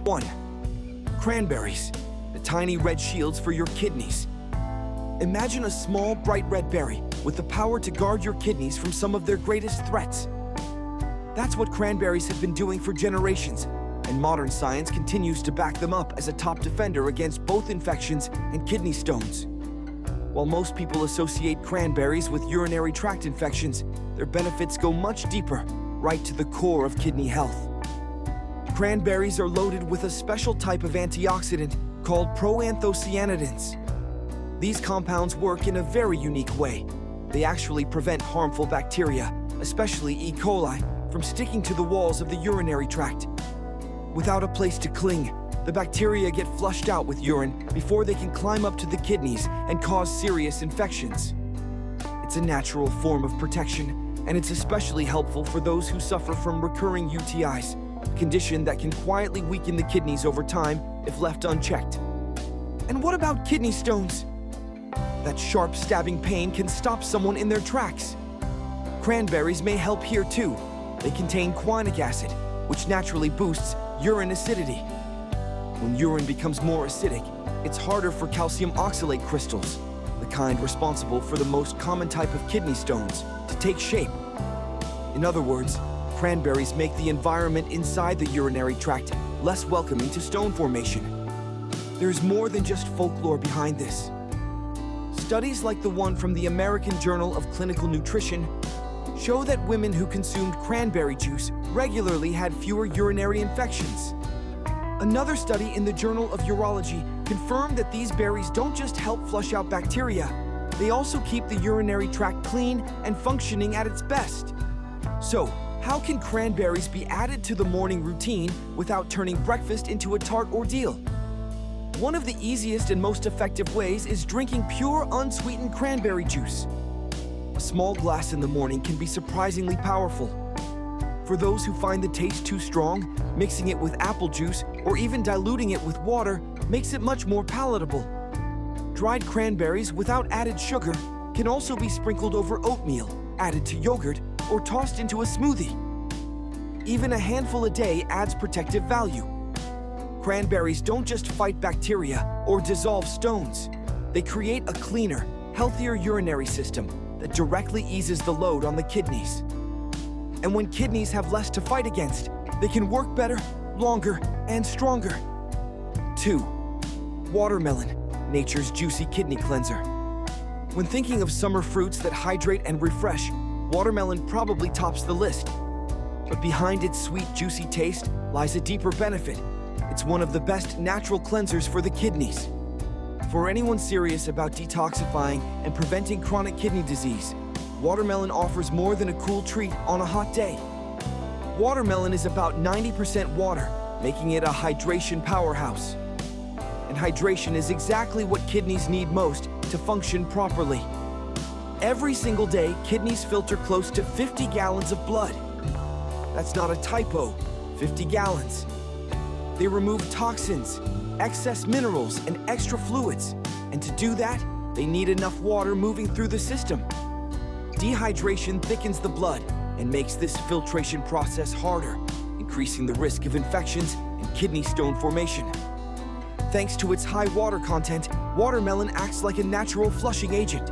1. Cranberries, the tiny red shields for your kidneys. Imagine a small, bright red berry with the power to guard your kidneys from some of their greatest threats. That's what cranberries have been doing for generations, and modern science continues to back them up as a top defender against both infections and kidney stones. While most people associate cranberries with urinary tract infections, their benefits go much deeper, right to the core of kidney health. Cranberries are loaded with a special type of antioxidant called proanthocyanidins. These compounds work in a very unique way. They actually prevent harmful bacteria, especially E. coli, from sticking to the walls of the urinary tract. Without a place to cling, the bacteria get flushed out with urine before they can climb up to the kidneys and cause serious infections. It's a natural form of protection, and it's especially helpful for those who suffer from recurring UTIs, a condition that can quietly weaken the kidneys over time if left unchecked. And what about kidney stones? That sharp stabbing pain can stop someone in their tracks. Cranberries may help here too. They contain quinic acid, which naturally boosts urine acidity. When urine becomes more acidic, it's harder for calcium oxalate crystals, the kind responsible for the most common type of kidney stones, to take shape. In other words, cranberries make the environment inside the urinary tract less welcoming to stone formation. There's more than just folklore behind this. Studies like the one from the American Journal of Clinical Nutrition show that women who consumed cranberry juice regularly had fewer urinary infections. Another study in the Journal of Urology confirmed that these berries don't just help flush out bacteria, they also keep the urinary tract clean and functioning at its best. So, how can cranberries be added to the morning routine without turning breakfast into a tart ordeal? One of the easiest and most effective ways is drinking pure, unsweetened cranberry juice. A small glass in the morning can be surprisingly powerful. For those who find the taste too strong, mixing it with apple juice or even diluting it with water makes it much more palatable. Dried cranberries without added sugar can also be sprinkled over oatmeal, added to yogurt, or tossed into a smoothie. Even a handful a day adds protective value. Cranberries don't just fight bacteria or dissolve stones. They create a cleaner, healthier urinary system that directly eases the load on the kidneys. And when kidneys have less to fight against, they can work better, longer, and stronger. 2. Watermelon, nature's juicy kidney cleanser. When thinking of summer fruits that hydrate and refresh, watermelon probably tops the list. But behind its sweet, juicy taste lies a deeper benefit. It's one of the best natural cleansers for the kidneys. For anyone serious about detoxifying and preventing chronic kidney disease, watermelon offers more than a cool treat on a hot day. Watermelon is about 90% water, making it a hydration powerhouse. And hydration is exactly what kidneys need most to function properly. Every single day, kidneys filter close to 50 gallons of blood. That's not a typo, 50 gallons. They remove toxins, excess minerals, and extra fluids. And to do that, they need enough water moving through the system. Dehydration thickens the blood and makes this filtration process harder, increasing the risk of infections and kidney stone formation. Thanks to its high water content, watermelon acts like a natural flushing agent.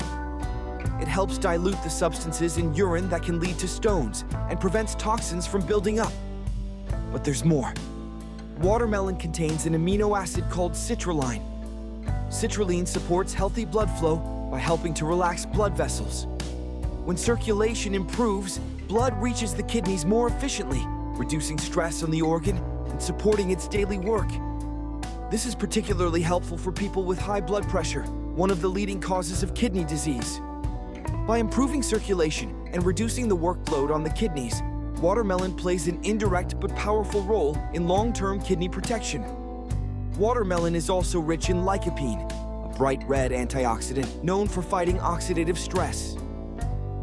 It helps dilute the substances in urine that can lead to stones and prevents toxins from building up. But there's more. Watermelon contains an amino acid called citrulline. Citrulline supports healthy blood flow by helping to relax blood vessels. When circulation improves, blood reaches the kidneys more efficiently, reducing stress on the organ and supporting its daily work. This is particularly helpful for people with high blood pressure, one of the leading causes of kidney disease. By improving circulation and reducing the workload on the kidneys, watermelon plays an indirect but powerful role in long-term kidney protection. Watermelon is also rich in lycopene, a bright red antioxidant known for fighting oxidative stress.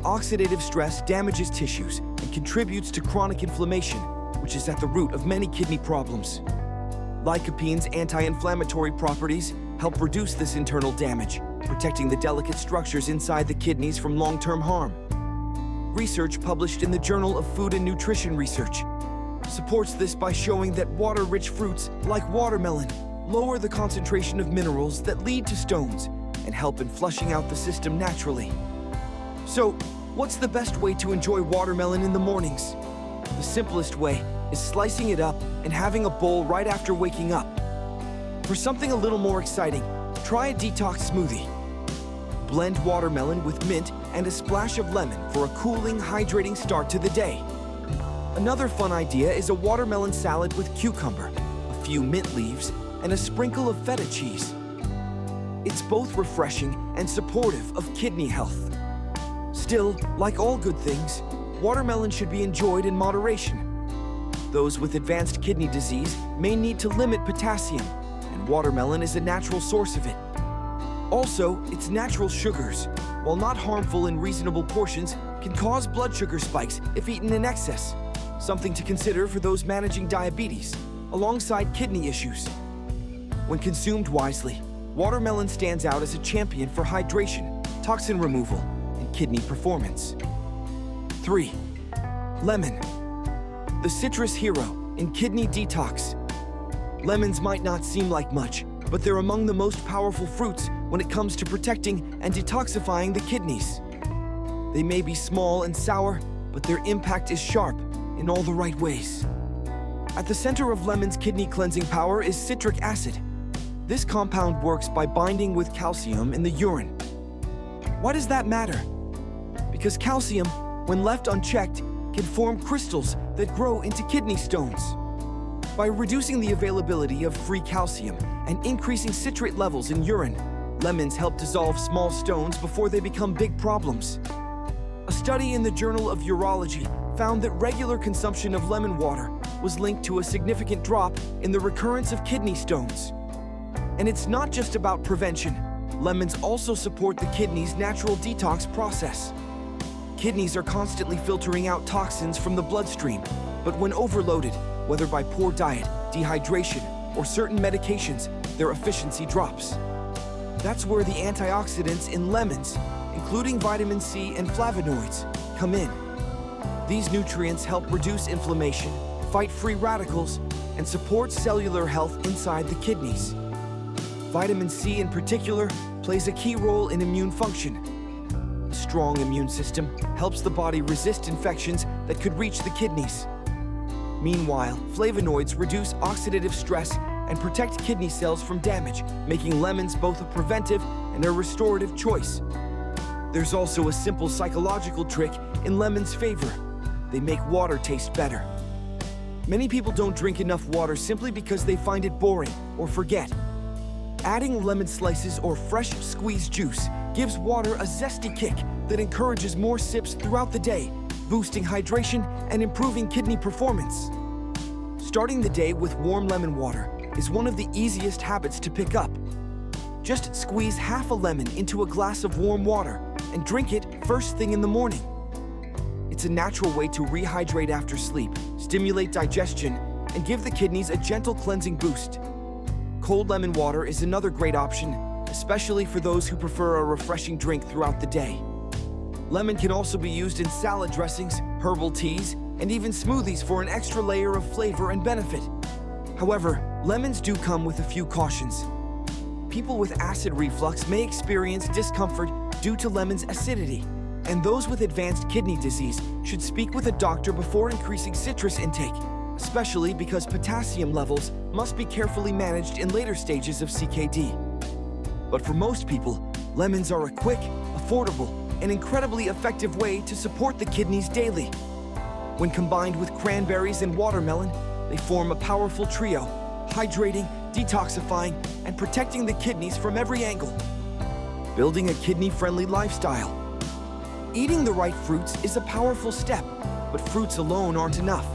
Oxidative stress damages tissues and contributes to chronic inflammation, which is at the root of many kidney problems. Lycopene's anti-inflammatory properties help reduce this internal damage, protecting the delicate structures inside the kidneys from long-term harm. Research published in the Journal of Food and Nutrition Research supports this by showing that water-rich fruits, like watermelon, lower the concentration of minerals that lead to stones and help in flushing out the system naturally. So, what's the best way to enjoy watermelon in the mornings? The simplest way is slicing it up and having a bowl right after waking up. For something a little more exciting, try a detox smoothie. Blend watermelon with mint and a splash of lemon for a cooling, hydrating start to the day. Another fun idea is a watermelon salad with cucumber, a few mint leaves, and a sprinkle of feta cheese. It's both refreshing and supportive of kidney health. Still, like all good things, watermelon should be enjoyed in moderation. Those with advanced kidney disease may need to limit potassium, and watermelon is a natural source of it. Also, its natural sugars, while not harmful in reasonable portions, can cause blood sugar spikes if eaten in excess, something to consider for those managing diabetes, alongside kidney issues. When consumed wisely, watermelon stands out as a champion for hydration, toxin removal, and kidney performance. 3. Lemon, the citrus hero in kidney detox. Lemons might not seem like much, but they're among the most powerful fruits when it comes to protecting and detoxifying the kidneys. They may be small and sour, but their impact is sharp in all the right ways. At the center of lemon's kidney cleansing power is citric acid. This compound works by binding with calcium in the urine. Why does that matter? Because calcium, when left unchecked, can form crystals that grow into kidney stones. By reducing the availability of free calcium and increasing citrate levels in urine, lemons help dissolve small stones before they become big problems. A study in the Journal of Urology found that regular consumption of lemon water was linked to a significant drop in the recurrence of kidney stones. And it's not just about prevention. Lemons also support the kidney's natural detox process. Kidneys are constantly filtering out toxins from the bloodstream, but when overloaded, whether by poor diet, dehydration, or certain medications, their efficiency drops. That's where the antioxidants in lemons, including vitamin C and flavonoids, come in. These nutrients help reduce inflammation, fight free radicals, and support cellular health inside the kidneys. Vitamin C in particular plays a key role in immune function. A strong immune system helps the body resist infections that could reach the kidneys. Meanwhile, flavonoids reduce oxidative stress and protect kidney cells from damage, making lemons both a preventive and a restorative choice. There's also a simple psychological trick in lemons' favor. They make water taste better. Many people don't drink enough water simply because they find it boring or forget. Adding lemon slices or fresh squeezed juice gives water a zesty kick that encourages more sips throughout the day, boosting hydration and improving kidney performance. Starting the day with warm lemon water is one of the easiest habits to pick up. Just squeeze half a lemon into a glass of warm water and drink it first thing in the morning. It's a natural way to rehydrate after sleep, stimulate digestion, and give the kidneys a gentle cleansing boost. Cold lemon water is another great option, especially for those who prefer a refreshing drink throughout the day. Lemon can also be used in salad dressings, herbal teas, and even smoothies for an extra layer of flavor and benefit. However, lemons do come with a few cautions. People with acid reflux may experience discomfort due to lemon's acidity, and those with advanced kidney disease should speak with a doctor before increasing citrus intake, especially because potassium levels must be carefully managed in later stages of CKD. But for most people, lemons are a quick, affordable, and incredibly effective way to support the kidneys daily. When combined with cranberries and watermelon, they form a powerful trio, hydrating, detoxifying, and protecting the kidneys from every angle. Building a kidney-friendly lifestyle. Eating the right fruits is a powerful step, but fruits alone aren't enough.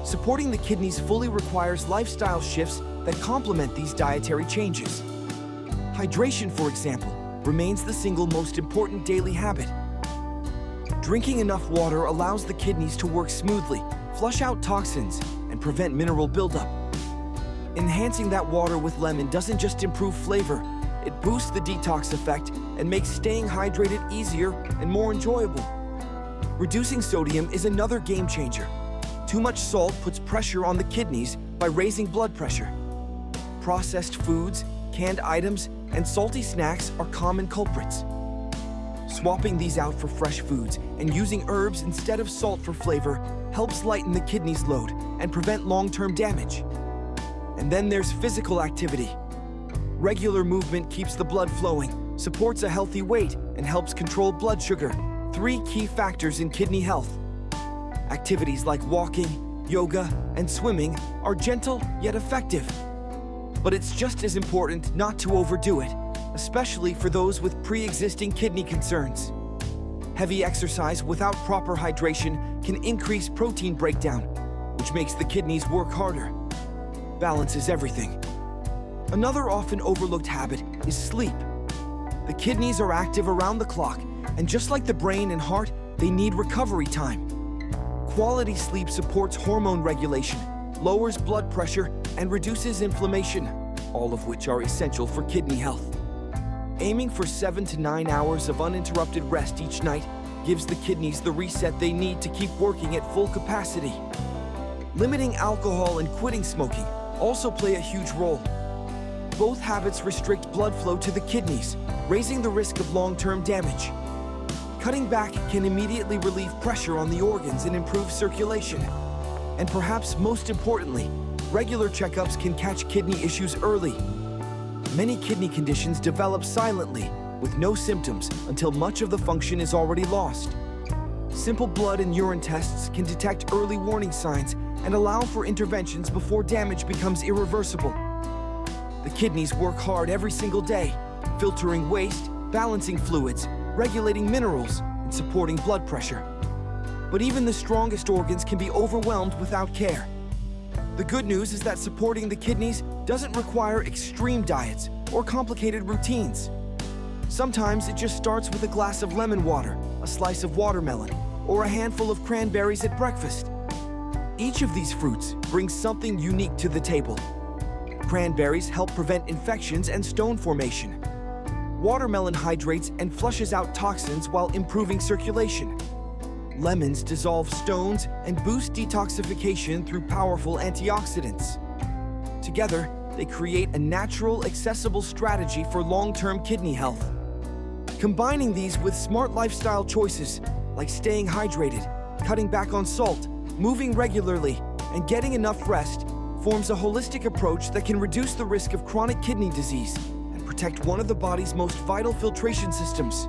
Supporting the kidneys fully requires lifestyle shifts that complement these dietary changes. Hydration, for example, remains the single most important daily habit. Drinking enough water allows the kidneys to work smoothly, flush out toxins, and prevent mineral buildup. Enhancing that water with lemon doesn't just improve flavor, it boosts the detox effect and makes staying hydrated easier and more enjoyable. Reducing sodium is another game changer. Too much salt puts pressure on the kidneys by raising blood pressure. Processed foods, canned items, and salty snacks are common culprits. Swapping these out for fresh foods and using herbs instead of salt for flavor helps lighten the kidney's load and prevent long-term damage. And then there's physical activity. Regular movement keeps the blood flowing, supports a healthy weight, and helps control blood sugar, 3 key factors in kidney health. Activities like walking, yoga, and swimming are gentle yet effective. But it's just as important not to overdo it, especially for those with pre-existing kidney concerns. Heavy exercise without proper hydration can increase protein breakdown, which makes the kidneys work harder. Balance is everything. Another often overlooked habit is sleep. The kidneys are active around the clock, and just like the brain and heart, they need recovery time. Quality sleep supports hormone regulation, lowers blood pressure, and reduces inflammation, all of which are essential for kidney health. Aiming for 7 to 9 hours of uninterrupted rest each night gives the kidneys the reset they need to keep working at full capacity. Limiting alcohol and quitting smoking also play a huge role. Both habits restrict blood flow to the kidneys, raising the risk of long-term damage. Cutting back can immediately relieve pressure on the organs and improve circulation. And perhaps most importantly, regular checkups can catch kidney issues early. Many kidney conditions develop silently, with no symptoms until much of the function is already lost. Simple blood and urine tests can detect early warning signs and allow for interventions before damage becomes irreversible. The kidneys work hard every single day, filtering waste, balancing fluids, regulating minerals, and supporting blood pressure. But even the strongest organs can be overwhelmed without care. The good news is that supporting the kidneys doesn't require extreme diets or complicated routines. Sometimes it just starts with a glass of lemon water, a slice of watermelon, or a handful of cranberries at breakfast. Each of these fruits brings something unique to the table. Cranberries help prevent infections and stone formation. Watermelon hydrates and flushes out toxins while improving circulation. Lemons dissolve stones and boost detoxification through powerful antioxidants. Together, they create a natural, accessible strategy for long-term kidney health. Combining these with smart lifestyle choices, like staying hydrated, cutting back on salt, moving regularly, and getting enough rest, forms a holistic approach that can reduce the risk of chronic kidney disease and protect one of the body's most vital filtration systems.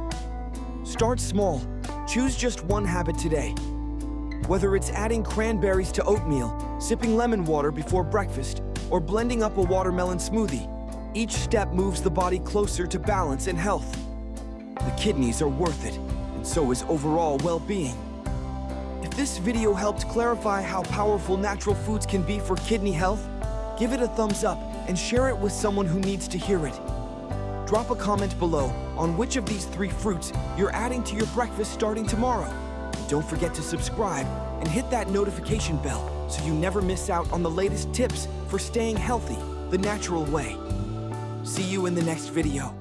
Start small. Choose just one habit today. Whether it's adding cranberries to oatmeal, sipping lemon water before breakfast, or blending up a watermelon smoothie, each step moves the body closer to balance and health. The kidneys are worth it, and so is overall well-being. If this video helped clarify how powerful natural foods can be for kidney health, give it a thumbs up and share it with someone who needs to hear it. Drop a comment below on which of these 3 fruits you're adding to your breakfast starting tomorrow. And don't forget to subscribe and hit that notification bell so you never miss out on the latest tips for staying healthy the natural way. See you in the next video.